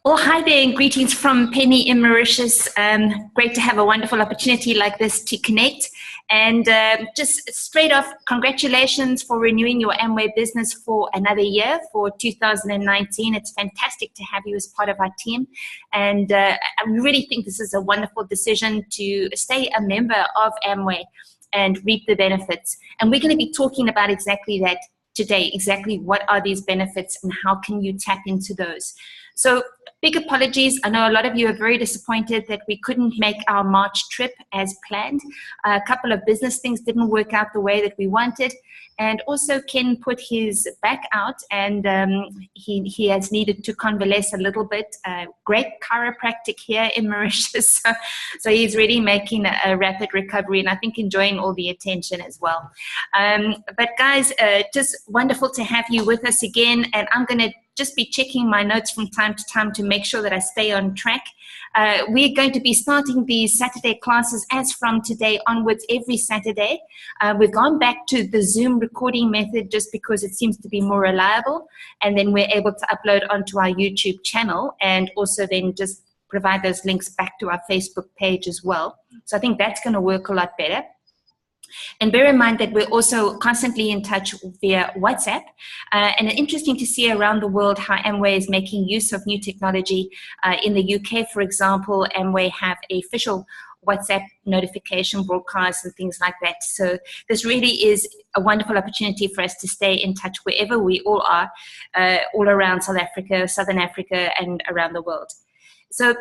Well, hi there, and greetings from Penny in Mauritius. Great to have a wonderful opportunity like this to connect. And just straight off, congratulations for renewing your Amway business for another year, for 2019. It's fantastic to have you as part of our team. And I really think this is a wonderful decision to stay a member of Amway and reap the benefits. And we're going to be talking about exactly that today, exactly what are these benefits and how can you tap into those. So big apologies. I know a lot of you are very disappointed that we couldn't make our March trip as planned. A couple of business things didn't work out the way that we wanted. And also Ken put his back out and he has needed to convalesce a little bit. Great chiropractic here in Mauritius. So he's really making a rapid recovery and I think enjoying all the attention as well. But guys, just wonderful to have you with us again. And I'm going to just be checking my notes from time to time to make sure that I stay on track. We're going to be starting these Saturday classes as from today onwards every Saturday. We've gone back to the Zoom recording method just because it seems to be more reliable. And then we're able to upload onto our YouTube channel and also then just provide those links back to our Facebook page as well. So I think that's going to work a lot better. And bear in mind that we're also constantly in touch via WhatsApp. And it's interesting to see around the world how Amway is making use of new technology. In the UK, for example, Amway have an official WhatsApp notification broadcasts and things like that. So this really is a wonderful opportunity for us to stay in touch wherever we all are, all around South Africa, Southern Africa, and around the world. So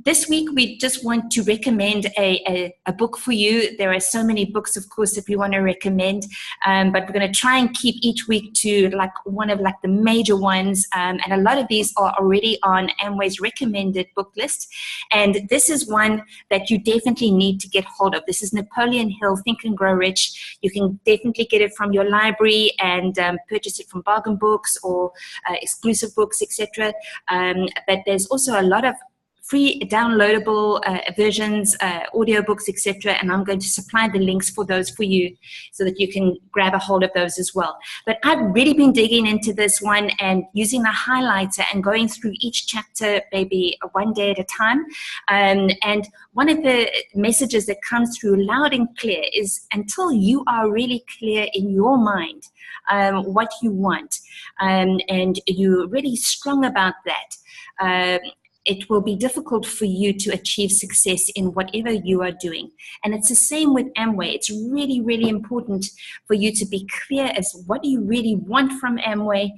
this week, we just want to recommend a book for you. There are so many books, of course, that we want to recommend, but we're going to try and keep each week to one of the major ones. And a lot of these are already on Amway's recommended book list. And this is one that you definitely need to get hold of. This is Napoleon Hill, Think and Grow Rich. You can definitely get it from your library and purchase it from bargain books or exclusive books, etc. But there's also a lot of free downloadable versions, audiobooks, etc. And I'm going to supply the links for those for you so that you can grab a hold of those as well. But I've really been digging into this one and using a highlighter and going through each chapter maybe one day at a time. And one of the messages that comes through loud and clear is until you are really clear in your mind what you want and you're really strong about that, it will be difficult for you to achieve success in whatever you are doing. And it's the same with Amway. It's really, really important for you to be clear as what do you really want from Amway,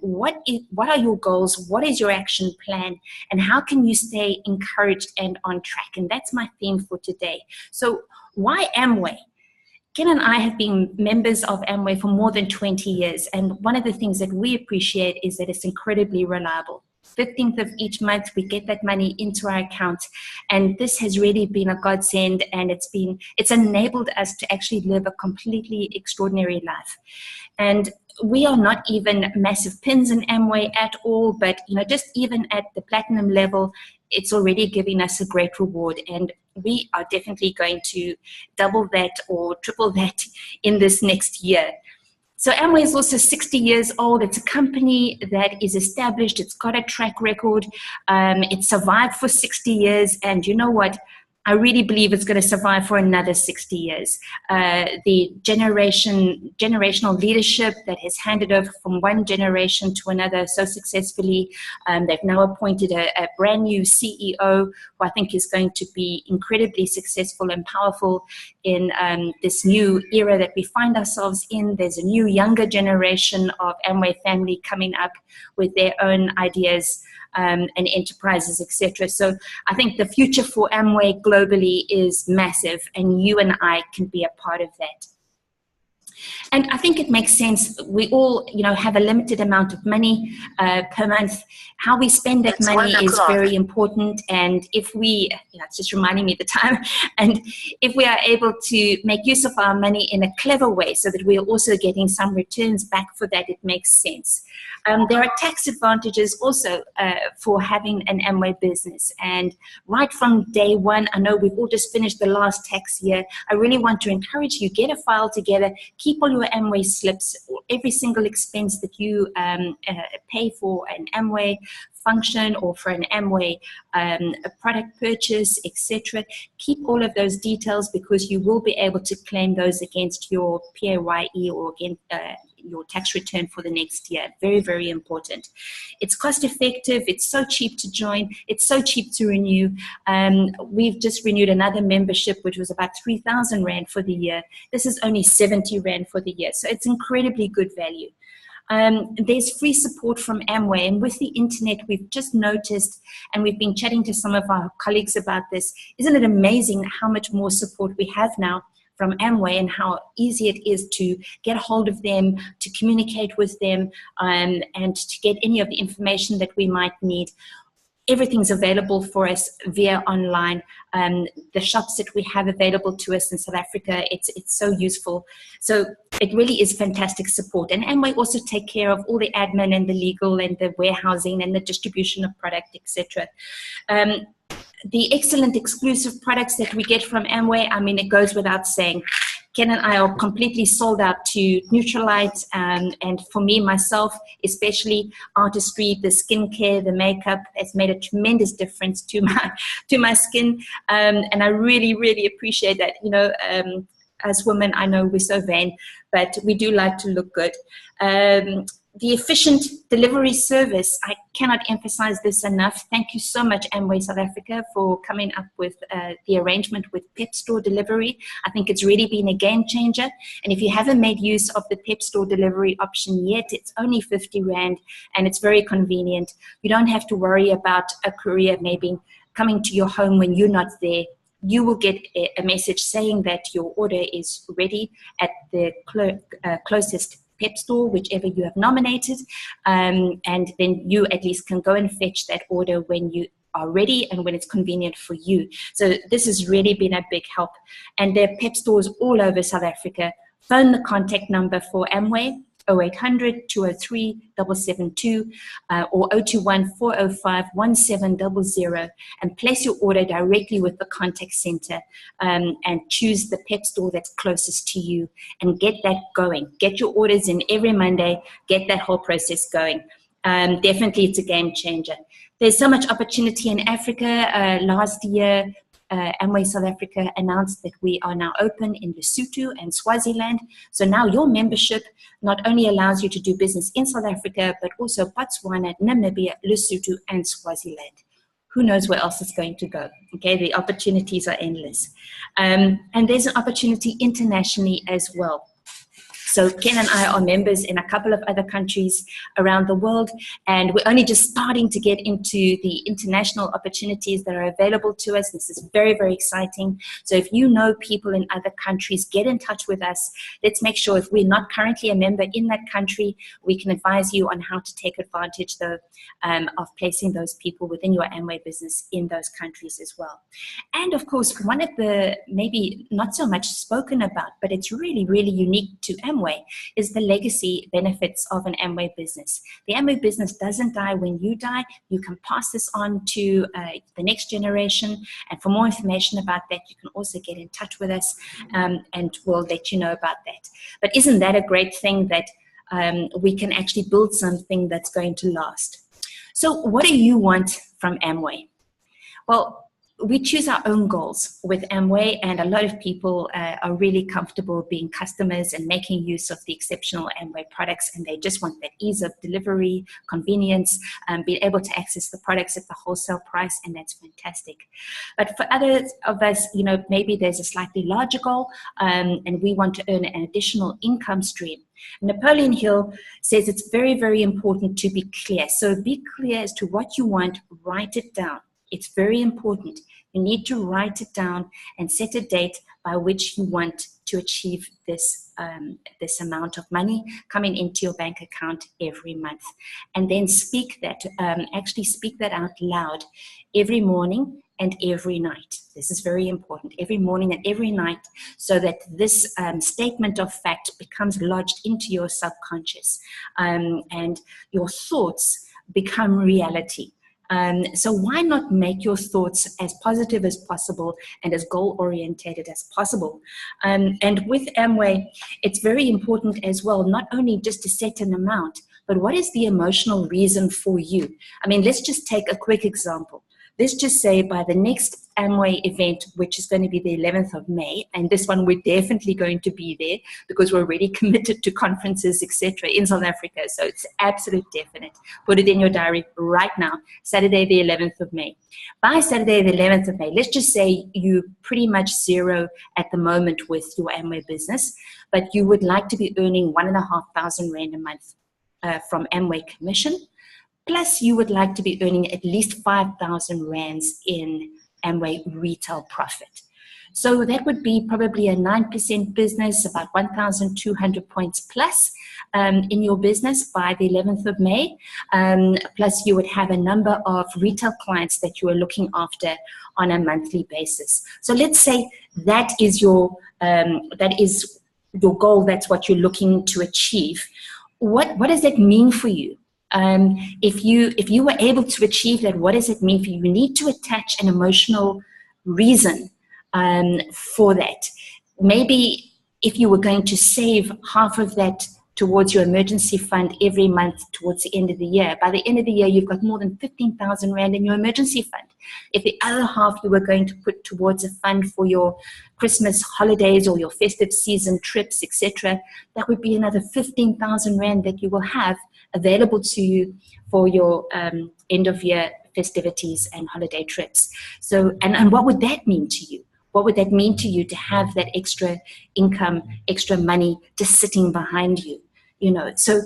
what are your goals, what is your action plan, and how can you stay encouraged and on track. And that's my theme for today. So why Amway? Ken and I have been members of Amway for more than 20 years. And one of the things that we appreciate is that it's incredibly reliable. 15th of each month, we get that money into our account. And this has really been a godsend, and it's enabled us to actually live a completely extraordinary life. And we are not even massive pins in Amway at all, but just even at the platinum level, it's already giving us a great reward. And we are definitely going to double that or triple that in this next year. So Amway is also 60 years old. It's a company that is established. It's got a track record. It survived for 60 years. And you know what? I really believe it's going to survive for another 60 years. The generational leadership that has handed over from one generation to another so successfully. They've now appointed a brand new CEO who I think is going to be incredibly successful and powerful in this new era that we find ourselves in. There's a new younger generation of Amway family coming up with their own ideas and enterprises, etc. So I think the future for Amway globally is massive, and you and I can be a part of that. And I think it makes sense. We all, have a limited amount of money per month. How we spend that money is very important. And if we, it's just reminding me of the time. And if we are able to make use of our money in a clever way so that we're also getting some returns back for that, it makes sense. There are tax advantages also for having an Amway business. And right from day one, I know we've all just finished the last tax year. I really want to encourage you, get a file together, keep keep all your Amway slips, every single expense that you pay for an Amway function or for an Amway a product purchase, etc. Keep all of those details, because you will be able to claim those against your PAYE or against your tax return for the next year. Very, very important. It's cost effective. It's so cheap to join. It's so cheap to renew. We've just renewed another membership, which was about 3,000 Rand for the year. This is only 70 Rand for the year. So it's incredibly good value. There's free support from Amway, and with the internet, we've just noticed, and we've been chatting to some of our colleagues about this. Isn't it amazing how much more support we have now from Amway, and how easy it is to get a hold of them, to communicate with them, and to get any of the information that we might need. Everything's available for us via online. The shops that we have available to us in South Africa, it's so useful. So it really is fantastic support. And Amway also take care of all the admin and the legal and the warehousing and the distribution of product, etc. The excellent exclusive products that we get from Amway, I mean, it goes without saying. Ken and I are completely sold out to Neutralite, and for me, myself, especially artistry, the skincare, the makeup has made a tremendous difference to my skin, and I really, really appreciate that. You know, as women, I know we're so vain, but we do like to look good. The efficient delivery service, I cannot emphasize this enough. Thank you so much, Amway South Africa, for coming up with the arrangement with Pep Store delivery. I think it's really been a game changer. And if you haven't made use of the Pep Store delivery option yet, it's only 50 Rand and it's very convenient. You don't have to worry about a courier maybe coming to your home when you're not there. You will get a message saying that your order is ready at the closest Pep Store, whichever you have nominated, and then you at least can go and fetch that order when you are ready and when it's convenient for you. So this has really been a big help. And there are Pep Stores all over South Africa. Phone the contact number for Amway, 0800 203 772 or 021 405 1700, and place your order directly with the contact center, and choose the Pep Store that's closest to you and get that going. Get your orders in every Monday, get that whole process going. Definitely it's a game changer. There's so much opportunity in Africa. Last year, Amway South Africa announced that we are now open in Lesotho and Swaziland. So now your membership not only allows you to do business in South Africa, but also Botswana, Namibia, Lesotho, and Swaziland. Who knows where else it's going to go? Okay, the opportunities are endless. And there's an opportunity internationally as well. So Ken and I are members in a couple of other countries around the world, and we're only just starting to get into the international opportunities that are available to us. This is very, very exciting. So if you know people in other countries, get in touch with us. Let's make sure if we're not currently a member in that country, we can advise you on how to take advantage though, of placing those people within your Amway business in those countries as well. And of course, one of the maybe not so much spoken about, but it's really, really unique to Amway, is the legacy benefits of an Amway business. The Amway business doesn't die when you die. You can pass this on to the next generation. And for more information about that, you can also get in touch with us, and we'll let you know about that. But isn't that a great thing that we can actually build something that's going to last? So what do you want from Amway? Well, we choose our own goals with Amway, and a lot of people are really comfortable being customers and making use of the exceptional Amway products, and they just want that ease of delivery, convenience, being able to access the products at the wholesale price, and that's fantastic. But for others of us, you know, maybe there's a slightly larger goal, and we want to earn an additional income stream. Napoleon Hill says it's very, very important to be clear. So be clear as to what you want, write it down. It's very important. You need to write it down and set a date by which you want to achieve this, this amount of money coming into your bank account every month. And then speak that, actually speak that out loud every morning and every night. This is very important, every morning and every night, so that this statement of fact becomes lodged into your subconscious, and your thoughts become reality. So why not make your thoughts as positive as possible and as goal-orientated as possible? And with Amway, it's very important as well, not only just to set an amount, but what is the emotional reason for you? I mean, let's just take a quick example. Let's just say by the next Amway event, which is going to be the 11th of May, and this one we're definitely going to be there because we're already committed to conferences, etc. in South Africa. So it's absolute definite. Put it in your diary right now, Saturday the 11th of May. By Saturday the 11th of May, let's just say you pretty much zero at the moment with your Amway business, but you would like to be earning 1,500 Rand a month from Amway commission. Plus, you would like to be earning at least 5,000 Rands in Amway retail profit. So that would be probably a 9% business, about 1,200 points plus in your business by the 11th of May. Plus, you would have a number of retail clients that you are looking after on a monthly basis. So let's say that is your goal. That's what you're looking to achieve. What does that mean for you? If you were able to achieve that, what does it mean for you? You need to attach an emotional reason for that. Maybe if you were going to save half of that towards your emergency fund every month towards the end of the year, by the end of the year, you've got more than 15,000 Rand in your emergency fund. If the other half you were going to put towards a fund for your Christmas holidays or your festive season trips, etc., that would be another 15,000 Rand that you will have available to you for your end of year festivities and holiday trips. So, and what would that mean to you? What would that mean to you to have that extra income, extra money just sitting behind you? You know, so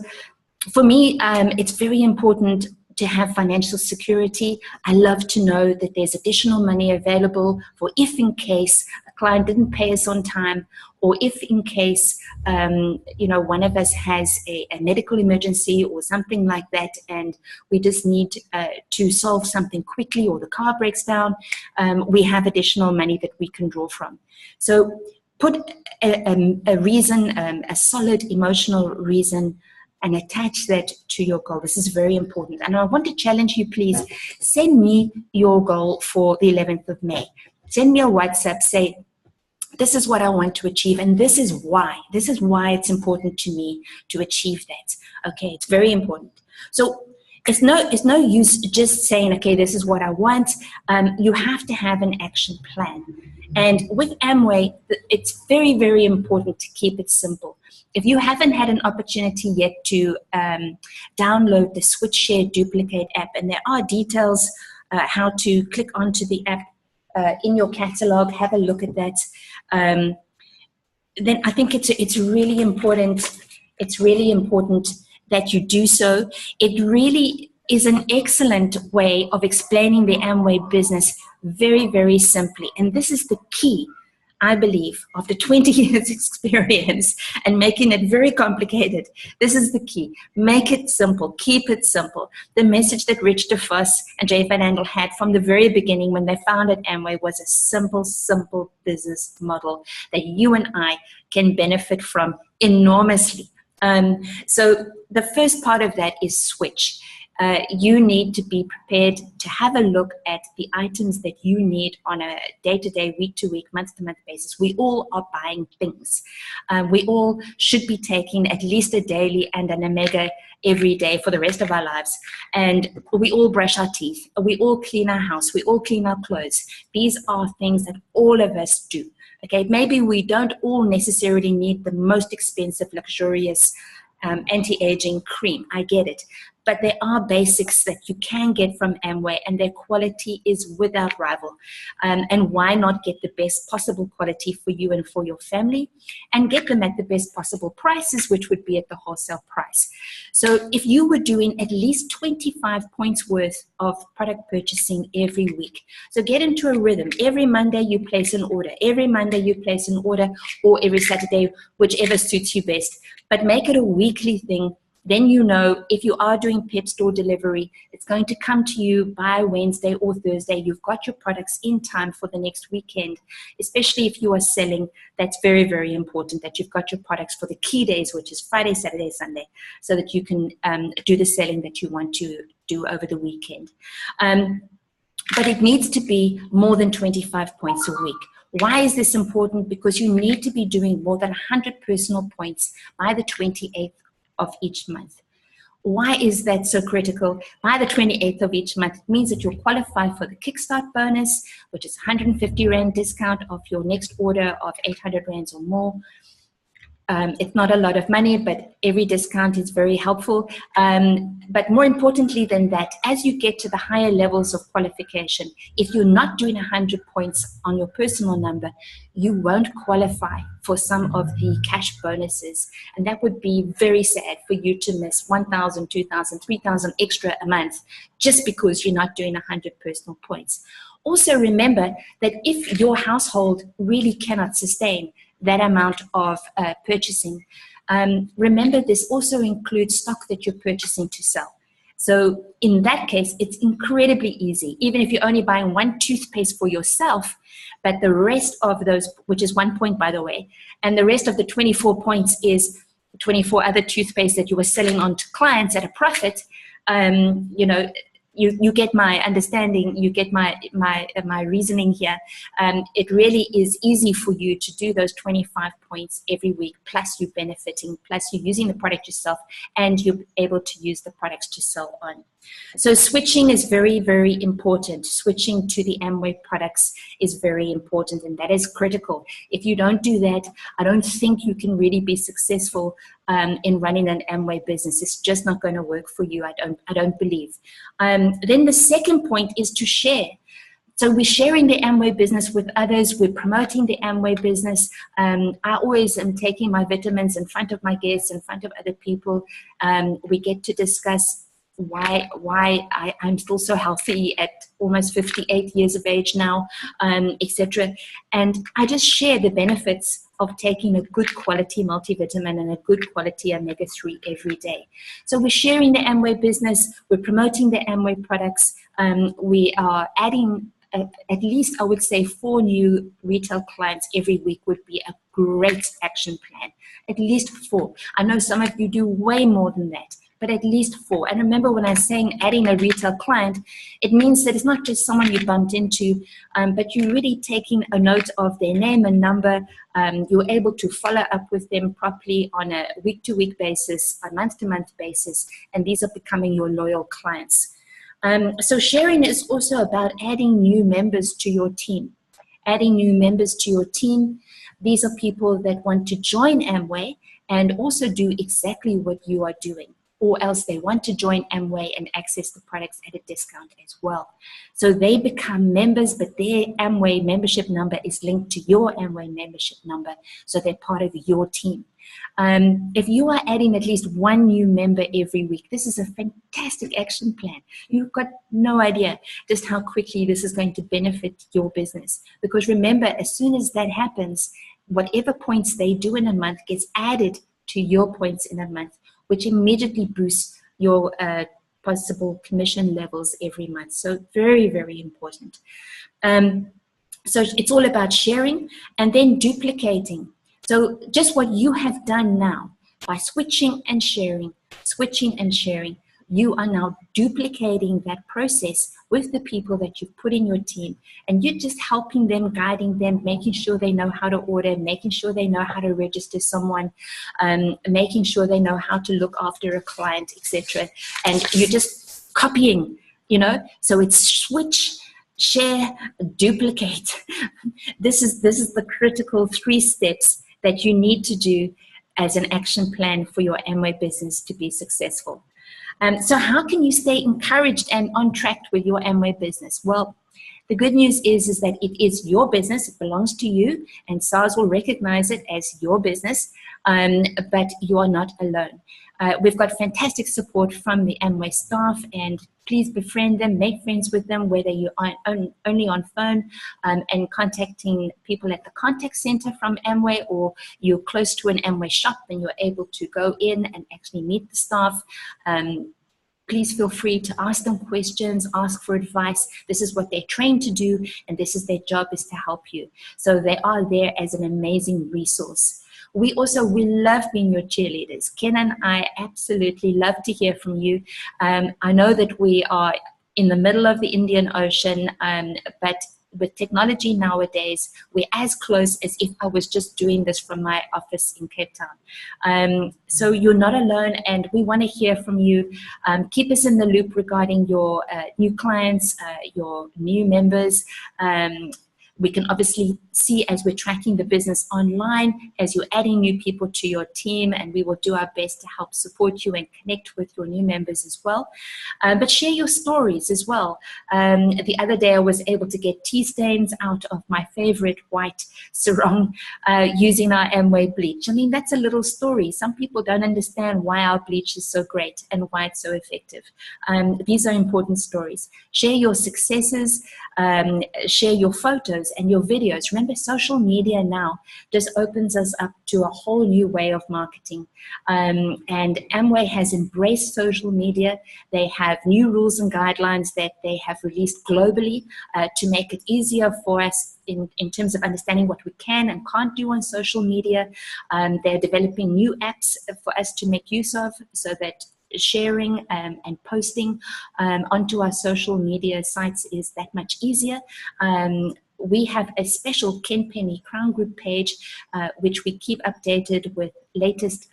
for me, it's very important to have financial security. I love to know that there's additional money available for if in case a client didn't pay us on time, or if in case, one of us has a medical emergency or something like that, and we just need to solve something quickly, or the car breaks down, we have additional money that we can draw from. So put a reason, a solid emotional reason, and attach that to your goal. This is very important. And I want to challenge you, please, send me your goal for the 11th of May. Send me a WhatsApp, say, this is what I want to achieve, and this is why. This is why it's important to me to achieve that. Okay, it's very important. So it's no use just saying, okay, this is what I want. You have to have an action plan. And with Amway, it's very, very important to keep it simple. If you haven't had an opportunity yet to download the Switch Share Duplicate app, and there are details how to click onto the app in your catalog, have a look at that. Then I think it's really important. It's really important that you do so. It really is an excellent way of explaining the Amway business very, very simply. And this is the key, I believe, after 20 years experience and making it very complicated. This is the key. Make it simple. Keep it simple. The message that Rich DeVos and Jay Van Andel had from the very beginning when they founded Amway was a simple, simple business model that you and I can benefit from enormously. So the first part of that is switch. You need to be prepared to have a look at the items that you need on a day-to-day, week-to-week, month-to-month basis. We all are buying things. We all should be taking at least a daily and an omega every day for the rest of our lives. And we all brush our teeth. We all clean our house. We all clean our clothes. These are things that all of us do. Okay, maybe we don't all necessarily need the most expensive, luxurious anti-aging cream. I get it. But there are basics that you can get from Amway, and their quality is without rival. And why not get the best possible quality for you and for your family, and get them at the best possible prices, which would be at the wholesale price. So if you were doing at least 25 points worth of product purchasing every week, so get into a rhythm. Every Monday you place an order. Every Monday you place an order, or every Saturday, whichever suits you best. But make it a weekly thing Then you know if you are doing PEP store delivery, it's going to come to you by Wednesday or Thursday. You've got your products in time for the next weekend, especially if you are selling. That's very, very important that you've got your products for the key days, which is Friday, Saturday, Sunday, so that you can do the selling that you want to do over the weekend. But it needs to be more than 25 points a week. Why is this important? Because you need to be doing more than 100 personal points by the 28th of each month. Why is that so critical? By the 28th of each month, it means that you'll qualify for the Kickstart bonus, which is 150 Rand discount of your next order of 800 Rands or more. It's not a lot of money, but every discount is very helpful. But more importantly than that, as you get to the higher levels of qualification, if you're not doing 100 points on your personal number, you won't qualify for some of the cash bonuses. And that would be very sad for you to miss 1,000, 2,000, 3,000 extra a month just because you're not doing 100 personal points. Also remember that if your household really cannot sustain that amount of purchasing, remember this also includes stock that you're purchasing to sell. So in that case, it's incredibly easy, even if you're only buying one toothpaste for yourself, but the rest of those, which is 1 point by the way, and the rest of the 24 points is 24 other toothpaste that you were selling on to clients at a profit. You know, you get my understanding, you get my reasoning here. It really is easy for you to do those 25 points every week, plus you're benefiting, plus you're using the product yourself, and you're able to use the products to sell on. So switching is very, very important. Switching to the Amway products is very important, and that is critical. If you don't do that, I don't think you can really be successful in running an Amway business. It's just not going to work for you, I don't believe. Then the second point is to share. So we're sharing the Amway business with others. We're promoting the Amway business. I always am taking my vitamins in front of my guests, in front of other people. We get to discuss why I'm still so healthy at almost 58 years of age now, etc. And I just share the benefits of taking a good quality multivitamin and a good quality omega-3 every day. So we're sharing the Amway business. We're promoting the Amway products. We are adding at least, I would say, 4 new retail clients every week would be a great action plan. At least 4. I know some of you do way more than that, but at least 4. And remember, when I'm saying adding a retail client, it means that it's not just someone you bumped into, but you're really taking a note of their name and number. You're able to follow up with them properly on a week-to-week basis, a month-to-month basis, and these are becoming your loyal clients. So sharing is also about adding new members to your team. Adding new members to your team. These are people that want to join Amway and also do exactly what you are doing, or else they want to join Amway and access the products at a discount as well. So they become members, but their Amway membership number is linked to your Amway membership number, so they're part of your team. If you are adding at least 1 new member every week, this is a fantastic action plan. You've got no idea just how quickly this is going to benefit your business. Because remember, as soon as that happens, whatever points they do in a month gets added to your points in a month, which immediately boosts your possible commission levels every month. So very, very important. So it's all about sharing and then duplicating. So just what you have done now by switching and sharing, you are now duplicating that process with the people that you've put in your team, and you're just helping them, guiding them, making sure they know how to order, making sure they know how to register someone, making sure they know how to look after a client, etc. And you're just copying, you know. So it's switch, share, duplicate. This is the critical 3 steps that you need to do as an action plan for your Amway business to be successful. So how can you stay encouraged and on track with your Amway business? Well, the good news is that it is your business. It belongs to you, and SARS will recognize it as your business, but you are not alone. We've got fantastic support from the Amway staff, and please befriend them, make friends with them, whether you are only on phone and contacting people at the contact center from Amway, or you're close to an Amway shop and you're able to go in and actually meet the staff. Please feel free to ask them questions, ask for advice. This is what they're trained to do, and this is their job, is to help you. So they are there as an amazing resource. We love being your cheerleaders. Ken and I absolutely love to hear from you. I know that we are in the middle of the Indian Ocean, but with technology nowadays, we're as close as if I was just doing this from my office in Cape Town. So you're not alone, and we want to hear from you. Keep us in the loop regarding your new clients, your new members. We can obviously see as we're tracking the business online, as you're adding new people to your team, and we will do our best to help support you and connect with your new members as well. But share your stories as well. The other day I was able to get tea stains out of my favorite white sarong using our Amway bleach. I mean, that's a little story. Some people don't understand why our bleach is so great and why it's so effective. These are important stories. Share your successes, share your photos and your videos. Remember, social media now just opens us up to a whole new way of marketing. And Amway has embraced social media. They have new rules and guidelines that they have released globally to make it easier for us in terms of understanding what we can and can't do on social media. They're developing new apps for us to make use of, so that sharing and posting onto our social media sites is that much easier. We have a special Ken Penny Crown Group page, which we keep updated with latest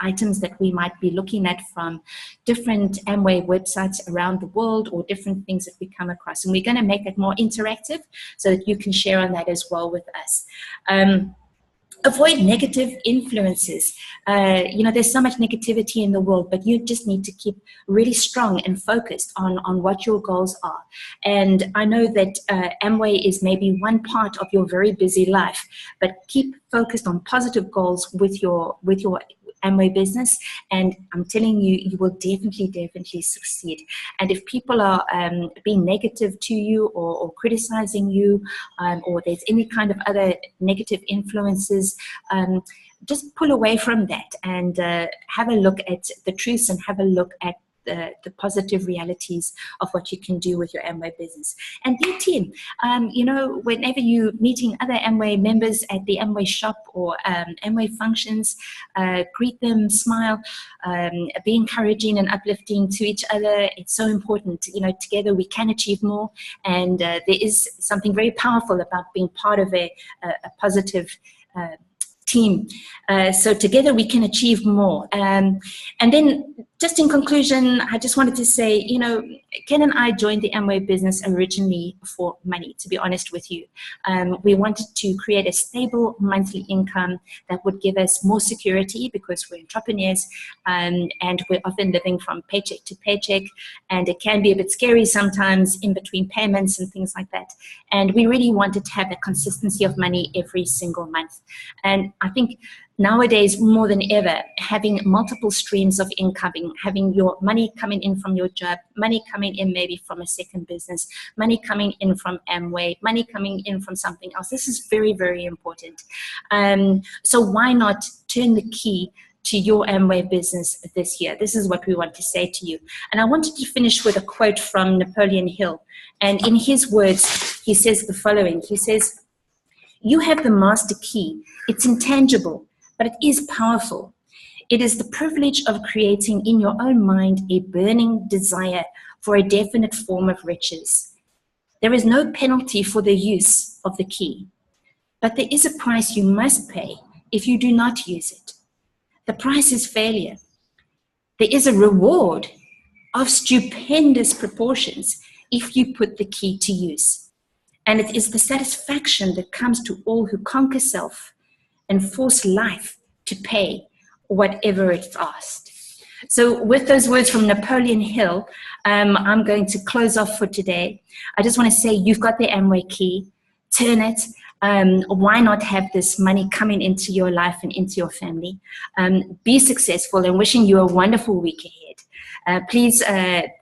items that we might be looking at from different Amway websites around the world, or different things that we come across. And we're going to make it more interactive so that you can share on that as well with us. Avoid negative influences. There's so much negativity in the world, but you just need to keep really strong and focused on what your goals are. And I know that Amway is maybe one part of your very busy life, but keep focused on positive goals with your Amway business, and I'm telling you, you will definitely succeed. And if people are being negative to you, or criticizing you, or there's any kind of other negative influences, just pull away from that and have a look at the truths, and have a look at the positive realities of what you can do with your Amway business. And be a team. Whenever you're meeting other Amway members at the Amway shop or Amway functions, greet them, smile, be encouraging and uplifting to each other. It's so important. Together we can achieve more, and there is something very powerful about being part of a positive team. So together we can achieve more. And then, just in conclusion, I just wanted to say, Ken and I joined the Amway business originally for money, to be honest with you. We wanted to create a stable monthly income that would give us more security, because we're entrepreneurs, and we're often living from paycheck to paycheck, and it can be a bit scary sometimes in between payments and things like that. And we really wanted to have that consistency of money every single month. And I think nowadays, more than ever, having multiple streams of income, having your money coming in from your job, money coming in maybe from a second business, money coming in from Amway, money coming in from something else. This is very, very important. So why not turn the key to your Amway business this year? This is what we want to say to you. And I wanted to finish with a quote from Napoleon Hill. And in his words, he says the following. He says, "You have the master key. It's intangible, but it is powerful. It is the privilege of creating in your own mind a burning desire for a definite form of riches. There is no penalty for the use of the key, but there is a price you must pay if you do not use it. The price is failure. There is a reward of stupendous proportions if you put the key to use. And it is the satisfaction that comes to all who conquer self and force life to pay whatever it's asked." So with those words from Napoleon Hill, I'm going to close off for today. I just want to say, you've got the Amway key. Turn it. why not have this money coming into your life and into your family? Be successful, and wishing you a wonderful week ahead. Please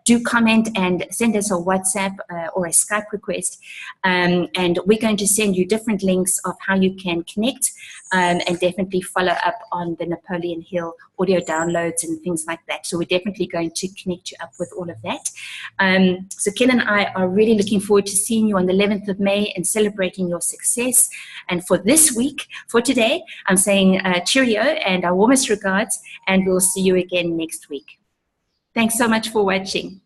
do comment and send us a WhatsApp or a Skype request, and we're going to send you different links of how you can connect, and definitely follow up on the Napoleon Hill audio downloads and things like that. So we're definitely going to connect you up with all of that. So Ken and I are really looking forward to seeing you on the 11th of May and celebrating your success. And for this week, for today, I'm saying cheerio and our warmest regards, and we'll see you again next week. Thanks so much for watching.